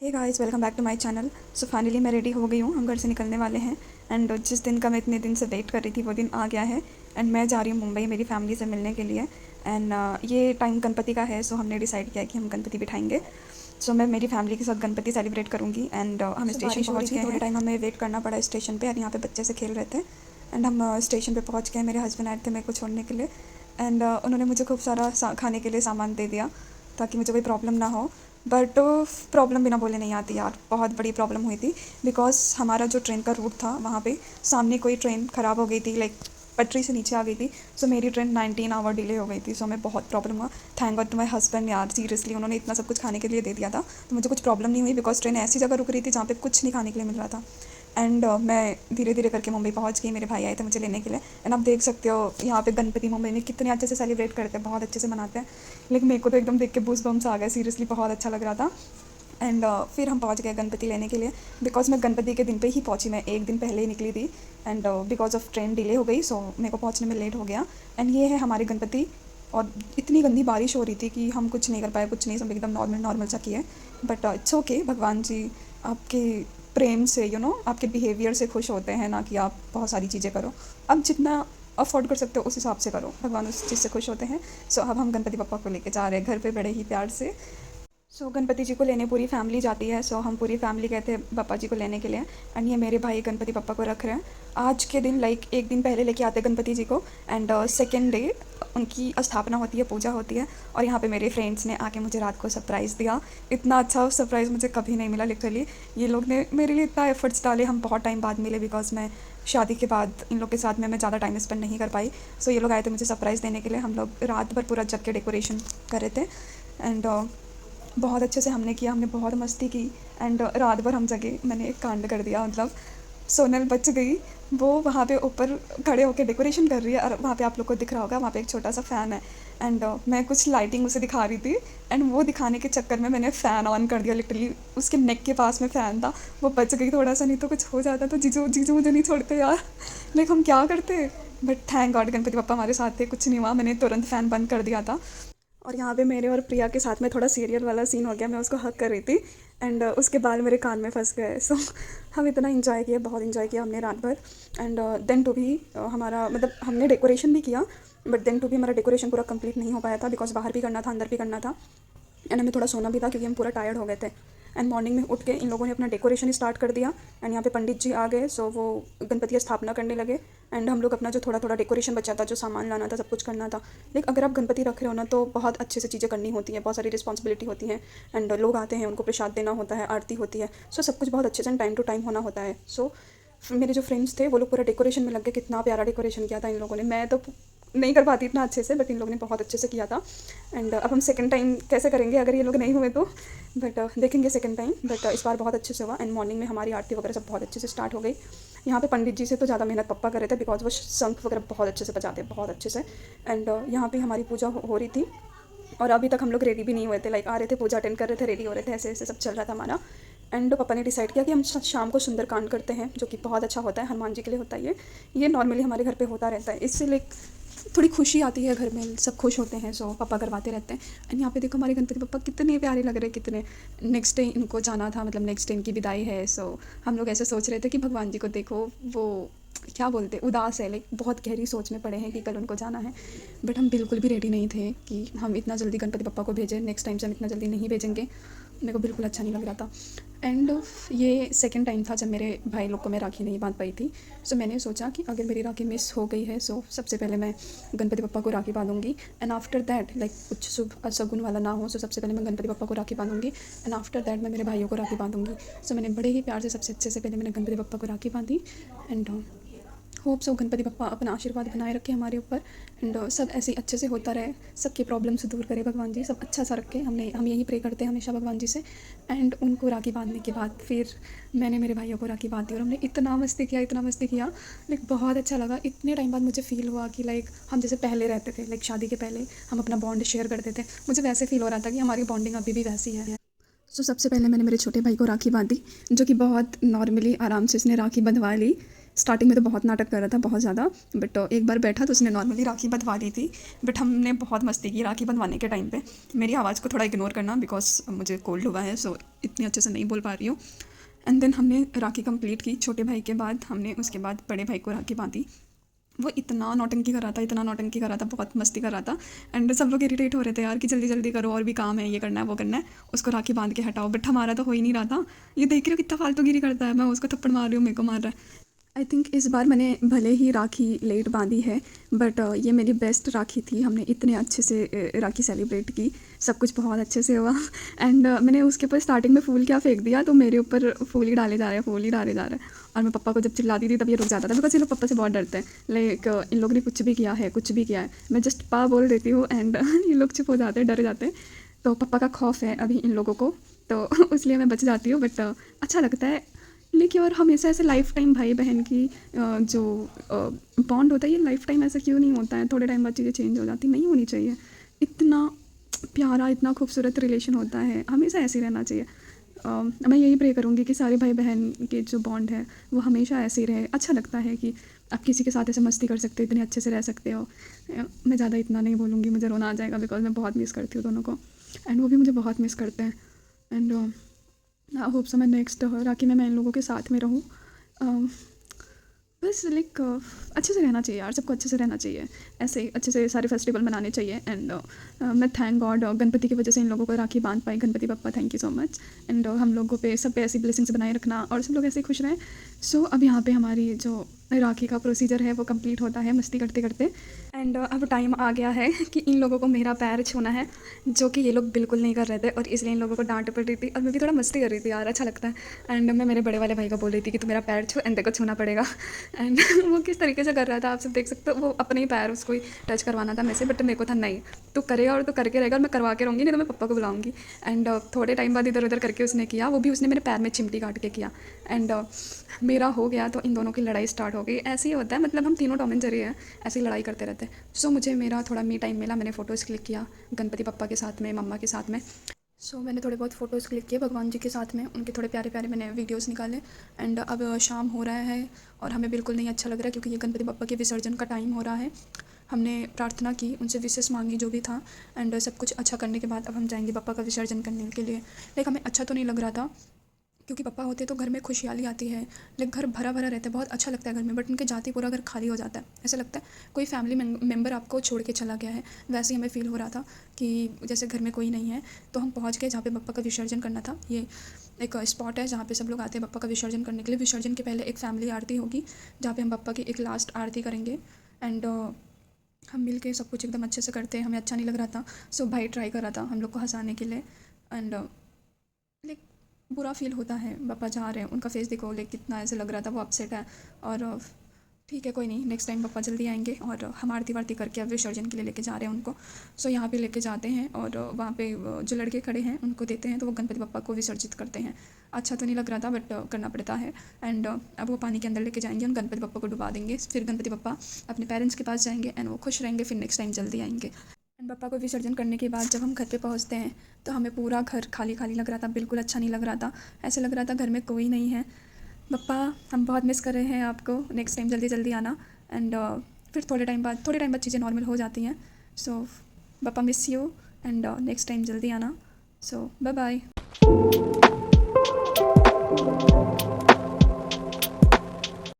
Hey guys, welcome back to my channel. So finally मैं ready हो गई हूँ, हम घर से निकलने वाले हैं। एंड जिस दिन का मैं इतने दिन से वेट कर रही थी वो दिन आ गया है। एंड मैं जा रही हूँ मुंबई मेरी फैमिली से मिलने के लिए। एंड ये टाइम गणपति का है, सो हमने डिसाइड किया कि हम गणपति बिठाएंगे। सो मैं मेरी फैमिली के साथ गणपति सेलिब्रेट करूँगी। एंड हम स्टेशन पहुँच गए। थोड़े टाइम हमें वेट करना पड़ा स्टेशन पर, और यहाँ पे बच्चे से खेल रहे थे। एंड हम स्टेशन पर पहुँच गए। मेरे हस्बैंड आए थे मेरे को छोड़ने के लिए। एंड उन्होंने मुझे खूब सारा खाने के लिए सामान दे दिया ताकि मुझे कोई प्रॉब्लम ना हो। बट प्रॉब्लम बिना बोले नहीं आती यार, बहुत बड़ी प्रॉब्लम हुई थी। बिकॉज हमारा जो ट्रेन का रूट था वहाँ पे सामने कोई ट्रेन ख़राब हो गई थी, लाइक पटरी से नीचे आ गई थी। सो मेरी ट्रेन 19 आवर डिले हो गई थी। सो हमें बहुत प्रॉब्लम हुआ। Thank god to my husband यार, सीरियसली उन्होंने इतना सब कुछ खाने के लिए दे दिया था, तो मुझे कुछ प्रॉब्लम नहीं हुई। बिकॉज ट्रेन ऐसी जगह रुक रही थी जहाँ पे कुछ नहीं खाने के लिए मिल रहा था। एंड मैं धीरे धीरे करके मुंबई पहुंच गई। मेरे भाई आए थे मुझे लेने के लिए। एंड आप देख सकते हो यहाँ पे गणपति मुंबई में कितने अच्छे से सेलिब्रेट करते हैं, बहुत अच्छे से मनाते हैं। लेकिन मेरे को तो एकदम देख के बूस बम्स आ गए, सीरियसली बहुत अच्छा लग रहा था। एंड फिर हम पहुंच गए गणपति लेने के लिए। बिकॉज मैं गणपति के दिन पे ही पहुंची, मैं एक दिन पहले ही निकली थी। And because of train delay हो गई, सो मेरे को पहुंचने में लेट हो गया। एंड ये है हमारे गणपति। और इतनी गंदी बारिश हो रही थी कि हम कुछ नहीं कर पाए, कुछ नहीं, सब एकदम नॉर्मल नॉर्मल सा किए। बट इट्स ओके, भगवान जी आपके प्रेम से आपके बिहेवियर से खुश होते हैं, ना कि आप बहुत सारी चीज़ें करो। अब जितना अफोर्ड कर सकते हो उस हिसाब से करो, भगवान उस चीज़ से खुश होते हैं। सो अब हम गणपति पप्पा को लेके जा रहे हैं घर पे बड़े ही प्यार से। सो गणपति जी को लेने पूरी फैमिली जाती है। सो हम पूरी फैमिली गए थे पापा जी को लेने के लिए। एंड ये मेरे भाई गणपति पापा को रख रहे हैं आज के दिन, लाइक एक दिन पहले लेके आते हैं गणपति जी को। एंड सेकेंड डे उनकी स्थापना होती है, पूजा होती है। और यहाँ पे मेरे फ्रेंड्स ने आके मुझे रात को सरप्राइज़ दिया। इतना अच्छा सरप्राइज़ मुझे कभी नहीं मिला लिटरली। ये लोग ने मेरे लिए इतना एफर्ट्स डाले, हम बहुत टाइम बाद मिले। बिकॉज मैं शादी के बाद इन लोग के साथ में मैं ज़्यादा टाइम स्पेंड नहीं कर पाई। सो ये लोग आए थे मुझे सरप्राइज़ देने के लिए। हम लोग रात भर पूरा जग के डेकोरेशन कर रहे थे। एंड बहुत अच्छे से हमने किया, हमने बहुत मस्ती की। एंड रात भर हम जगे, मैंने एक कांड कर दिया, मतलब सोनल बच गई। वो वहाँ पे ऊपर खड़े होकर डेकोरेशन कर रही है, और वहाँ पे आप लोग को दिख रहा होगा वहाँ पे एक छोटा सा फ़ैन है। एंड मैं कुछ लाइटिंग उसे दिखा रही थी। एंड वो दिखाने के चक्कर में मैंने फ़ैन ऑन कर दिया, लिटरली उसके नेक के पास में फ़ैन था। वो बच गई थोड़ा सा, नहीं तो कुछ हो जाता। तो जीजू जीजू मुझे नहीं छोड़ते यार, लाइक हम क्या करते। बट थैंक गॉड गणपति पापा हमारे साथ थे, कुछ नहीं हुआ। मैंने तुरंत फ़ैन बंद कर दिया था। और यहाँ पे मेरे और प्रिया के साथ में थोड़ा सीरियल वाला सीन हो गया, मैं उसको हक कर रही थी। एंड उसके बाल मेरे कान में फंस गए। सो हम इतना इंजॉय किया, बहुत इंजॉय किया हमने रात भर। एंड देन टू भी हमारा मतलब हमने डेकोरेशन भी किया। बट देन टू भी हमारा डेकोरेशन पूरा कंप्लीट नहीं हो पाया था, बिकॉज बाहर भी करना था, अंदर भी करना था। एंड हमें थोड़ा सोना भी था क्योंकि हम पूरा टायर्ड हो गए थे। एंड मॉर्निंग में उठ के इन लोगों ने अपना डेकोरेशन स्टार्ट कर दिया। एंड यहाँ पे पंडित जी आ गए, सो वो गणपति स्थापना करने लगे। एंड हम लोग अपना जो थोड़ा थोड़ा डेकोरेशन बचा था, जो सामान लाना था, सब कुछ करना था। लेकिन अगर आप गणपति रख रहे हो ना, तो बहुत अच्छे से चीज़ें करनी होती हैं, बहुत सारी रिस्पॉन्सिबिलिटी होती हैं। एंड लोग आते हैं, उनको प्रसाद देना होता है, आरती होती है। सो सब कुछ बहुत अच्छे से टाइम टू टाइम होना होता है। सो मेरे जो फ्रेंड्स थे वो लोग पूरा डेकोरेशन में लग गए। कितना प्यारा डेकोरेशन किया था इन लोगों ने, मैं तो नहीं कर पाती इतना अच्छे से, बट इन लोगों ने बहुत अच्छे से किया था। एंड अब हम सेकंड टाइम कैसे करेंगे अगर ये लोग नहीं हुए तो, बट देखेंगे सेकंड टाइम। बट इस बार बहुत अच्छे से हुआ। एंड मॉर्निंग में हमारी आरती वगैरह सब बहुत अच्छे से स्टार्ट हो गई। यहाँ पे पंडित जी से तो ज़्यादा मेहनत पप्पा कर रहे थे, बिकॉज वो शंख वगैरह बहुत अच्छे से बजाते हैं, बहुत अच्छे से। एंड यहाँ पे हमारी पूजा हो रही थी। और अभी तक हम लोग रेडी भी नहीं हुए थे, लाइक आ रहे थे, पूजा अटेंड कर रहे थे, रेडी हो रहे थे, ऐसे ऐसे सब चल रहा था हमारा। एंड पापा ने डिसाइड किया कि हम शाम को सुंदरकांड करते हैं, जो कि बहुत अच्छा होता है, हनुमान जी के लिए होता है ये नॉर्मली हमारे घर पे होता रहता है। इससे लाइक थोड़ी खुशी आती है घर में, सब खुश होते हैं। सो पापा करवाते रहते हैं। एंड यहाँ पे देखो हमारे गणपति पापा कितने प्यारे लग रहे हैं, कितने। नेक्स्ट डे इनको जाना था, मतलब नेक्स्ट डे इनकी विदाई है। सो हम लोग ऐसे सोच रहे थे कि भगवान जी को देखो, वो क्या बोलते, उदास है, लाइक बहुत गहरी सोच में पड़े हैं कि कल उनको जाना है। बट हम बिल्कुल भी रेडी नहीं थे कि हम इतना जल्दी गणपति पापा को भेजें। नेक्स्ट टाइम से हम इतना जल्दी नहीं भेजेंगे, मेरे को बिल्कुल अच्छा नहीं लग रहा था। एंड ये सेकंड टाइम था जब मेरे भाई लोग को मैं राखी नहीं बांध पाई थी। सो मैंने सोचा कि अगर मेरी राखी मिस हो गई है, सो सबसे पहले मैं गणपति पापा को राखी बांधूंगी। एंड आफ्टर दैट, लाइक कुछ शुभ अशगुन वाला ना हो, सो सबसे पहले मैं गणपति पापा को राखी बांधूंगी। एंड आफ्टर दैट मैं मेरे भाइयों को राखी बांधूंगी। सो मैंने बड़े ही प्यार से सबसे अच्छे से पहले मैंने गणपति पापा को राखी बांधी। एंड होप सो गणपति पापा अपना आशीर्वाद बनाए रखे हमारे ऊपर। एंड सब ऐसे ही अच्छे से होता रहे, सबकी प्रॉब्लम्स दूर करे भगवान जी, सब अच्छा सा रखे। हम यही प्रे करते हैं हमेशा भगवान जी से। एंड उनको राखी बांधने के बाद फिर मैंने मेरे भाइयों को राखी बांधी, और हमने इतना मस्ती किया, इतना मस्ती किया, लाइक बहुत अच्छा लगा। इतने टाइम बाद मुझे फ़ील हुआ कि लाइक हम जैसे पहले रहते थे, लाइक शादी के पहले हम अपना बॉन्ड शेयर करते थे। मुझे वैसे फ़ील हो रहा था कि हमारी बॉन्डिंग अभी भी वैसी है। सबसे पहले मैंने मेरे छोटे भाई को राखी बांधी, जो कि बहुत नॉर्मली आराम से उसने राखी बंधवा ली। स्टार्टिंग में तो बहुत नाटक कर रहा था, बहुत ज़्यादा, बट एक बार बैठा तो उसने नॉर्मली राखी बंधवा दी थी। बट हमने बहुत मस्ती की राखी बंधवाने के टाइम पे। मेरी आवाज़ को थोड़ा इग्नोर करना, बिकॉज मुझे कोल्ड हुआ है, सो इतनी अच्छे से नहीं बोल पा रही हूँ। एंड देन हमने राखी कंप्लीट की। छोटे भाई के बाद हमने उसके बाद बड़े भाई को राखी बांधी। वो इतना नौटंकी कर रहा था, इतना नौटंकी कर रहा था, बहुत मस्ती कर रहा था। एंड सब लोग इरिटेट हो रहे थे यार कि जल्दी जल्दी करो, और भी काम है, ये करना है, वो करना है, उसको राखी बांध के हटाओ। बट हमारा तो हो ही नहीं रहा था। ये देख रहे हो कितना फालतूगिरी करता है, मैं उसको थप्पड़ मार रही हूँ, मेरे को मार रहा है। आई थिंक इस बार मैंने भले ही राखी लेट बांधी है, बट ये मेरी बेस्ट राखी थी। हमने इतने अच्छे से राखी सेलिब्रेट की, सब कुछ बहुत अच्छे से हुआ। एंड मैंने उसके ऊपर स्टार्टिंग में फूल क्या फेंक दिया, तो मेरे ऊपर फूल ही डाले जा रहे हैं, फूल ही डाले जा रहे हैं। और मैं पापा को जब चिल्लाती थी तब ये रुक जाता था, बिकॉज ये लोग पापा से बहुत डरते हैं। लाइक इन लोगों ने कुछ भी किया है, कुछ भी किया है, मैं जस्ट पा बोल देती हूँ एंड ये लोग चुप हो जाते हैं, डर जाते हैं। तो पापा का खौफ है अभी इन लोगों को, तो इसलिए मैं बच जाती हूँ। बट अच्छा लगता है। लेकिन और हमेशा ऐसे लाइफ टाइम भाई बहन की जो बॉन्ड होता है, ये लाइफ टाइम ऐसा क्यों नहीं होता है? थोड़े टाइम बाद चीज़ें चेंज हो जाती, नहीं होनी चाहिए। इतना प्यारा, इतना खूबसूरत रिलेशन होता है, हमेशा ऐसे ही रहना चाहिए। मैं यही प्रे करूँगी कि सारे भाई बहन के जो बॉन्ड है वो हमेशा ऐसे ही रहे। अच्छा लगता है कि आप किसी के साथ ऐसे मस्ती कर सकते हो, इतने अच्छे से रह सकते हो। मैं ज़्यादा इतना नहीं बोलूँगी, मुझे रोना आ जाएगा, बिकॉज मैं बहुत मिस करती हूँ दोनों को, एंड वो भी मुझे बहुत मिस करते हैं। एंड आई होप सो मैं नेक्स्ट राखी में मैं इन लोगों के साथ में रहूँ। बस लाइक अच्छे से रहना चाहिए यार, सबको अच्छे से रहना चाहिए, ऐसे ही अच्छे से सारे फेस्टिवल मनाने चाहिए। एंड मैं थैंक गॉड गणपति की वजह से इन लोगों को राखी बांध पाई। Ganpati Bappa, thank you so much. And हम लोगों पे सब पे ऐसी ब्लेसिंग्स बनाए रखना, और सब लोग ऐसे खुश रहें। सो अब यहाँ पे हमारी जो राखी का प्रोसीजर है वो कंप्लीट होता है मस्ती करते करते। एंड अब टाइम आ गया है कि इन लोगों को मेरा पैर छूना है, जो कि ये लोग बिल्कुल नहीं कर रहे थे, और इसलिए इन लोगों को डांट पड़ रही थी। और मैं भी थोड़ा मस्ती कर रही थी यार, अच्छा लगता है। एंड मैं मेरे बड़े वाले भाई को बोल रही थी कि तू मेरा पैर छू, एंड तेरे को छूना पड़ेगा। एंड वो किस तरीके से कर रहा था आप सब देख सकते हो। वो अपने ही पैर उसको ही टच करवाना था मेरे से, बट मेरे को था नहीं, तू करेगा और तू करके रहेगा, और मैं करवा के रहूँगी, नहीं तो मैं पापा को बुलाऊँगी। एंड थोड़े टाइम बाद इधर उधर करके उसने किया, वो भी उसने मेरे पैर में चिमटी काट के किया। एंड मेरा हो गया तो इन दोनों की लड़ाई स्टार्ट हो गई। ऐसे ही होता है, मतलब हम तीनों टॉम एंड जेरी हैं, ऐसे ही लड़ाई करते रहते हैं। सो मुझे मेरा थोड़ा मी टाइम मिला, मैंने फ़ोटोज़ क्लिक किया गणपति पप्पा के साथ में, मम्मा के साथ में। सो मैंने थोड़े बहुत फ़ोटोज़ क्लिक किए भगवान जी के साथ में, उनके थोड़े प्यारे प्यारे मैंने वीडियोस निकाले। एंड अब शाम हो रहा है और हमें बिल्कुल नहीं अच्छा लग रहा है, क्योंकि ये गणपति बप्पा के विसर्जन का टाइम हो रहा है। हमने प्रार्थना की, उनसे विशेष मांगी जो भी था, एंड सब कुछ अच्छा करने के बाद अब हम जाएंगे पप्पा का विसर्जन करने के लिए। लाइक हमें अच्छा तो नहीं लग रहा था, क्योंकि पापा होते तो घर में खुशहाली आती है, लाइक घर भरा भरा रहता है, बहुत अच्छा लगता है घर में। बट उनके जाते पूरा घर खाली हो जाता है, ऐसा लगता है कोई फैमिली मेम्बर आपको छोड़ के चला गया है। वैसे ही हमें फ़ील हो रहा था कि जैसे घर में कोई नहीं है। तो हम पहुंच गए जहाँ पे पप्पा का विसर्जन करना था। ये एक स्पॉट है जहाँ पे सब लोग आते हैं पप्पा का विसर्जन करने के लिए। विसर्जन के पहले एक फैमिली आरती होगी, जहाँ पे हम पप्पा की एक लास्ट आरती करेंगे। एंड हम मिल के सब कुछ एकदम अच्छे से करते हैं। हमें अच्छा नहीं लग रहा था, सो भाई ट्राई कर रहा था हम लोग को हंसाने के लिए। एंड लाइक बुरा फील होता है, पापा जा रहे हैं, उनका फेस देखो, लाइक कितना ऐसे लग रहा था, वो अपसेट है। और ठीक है, कोई नहीं, नेक्स्ट टाइम पापा जल्दी आएंगे। और हम आरती वारती करके अब विसर्जन के लिए लेके जा रहे हैं उनको। सो यहाँ पे लेके जाते हैं, और वहाँ पे जो लड़के खड़े हैं उनको देते हैं, तो वो गणपति पापा को विसर्जित करते हैं। अच्छा तो नहीं लग रहा था, बट करना पड़ता है। एंड अब वो पानी के अंदर लेके जाएंगे और गणपति पापा को डुबा देंगे। फिर गणपति पापा अपने पेरेंट्स के पास जाएंगे, एंड वो खुश रहेंगे, फिर नेक्स्ट टाइम जल्दी आएंगे। एंड पापा को विसर्जन करने के बाद जब हम घर पे पहुंचते हैं, तो हमें पूरा घर खाली खाली लग रहा था, बिल्कुल अच्छा नहीं लग रहा था। ऐसे लग रहा था घर में कोई नहीं है। पापा, हम बहुत मिस कर रहे हैं आपको, नेक्स्ट टाइम जल्दी जल्दी आना। एंड फिर थोड़े टाइम बाद चीज़ें नॉर्मल हो जाती हैं। सो पापा miss you, and next time जल्दी आना। सो बाय बाय।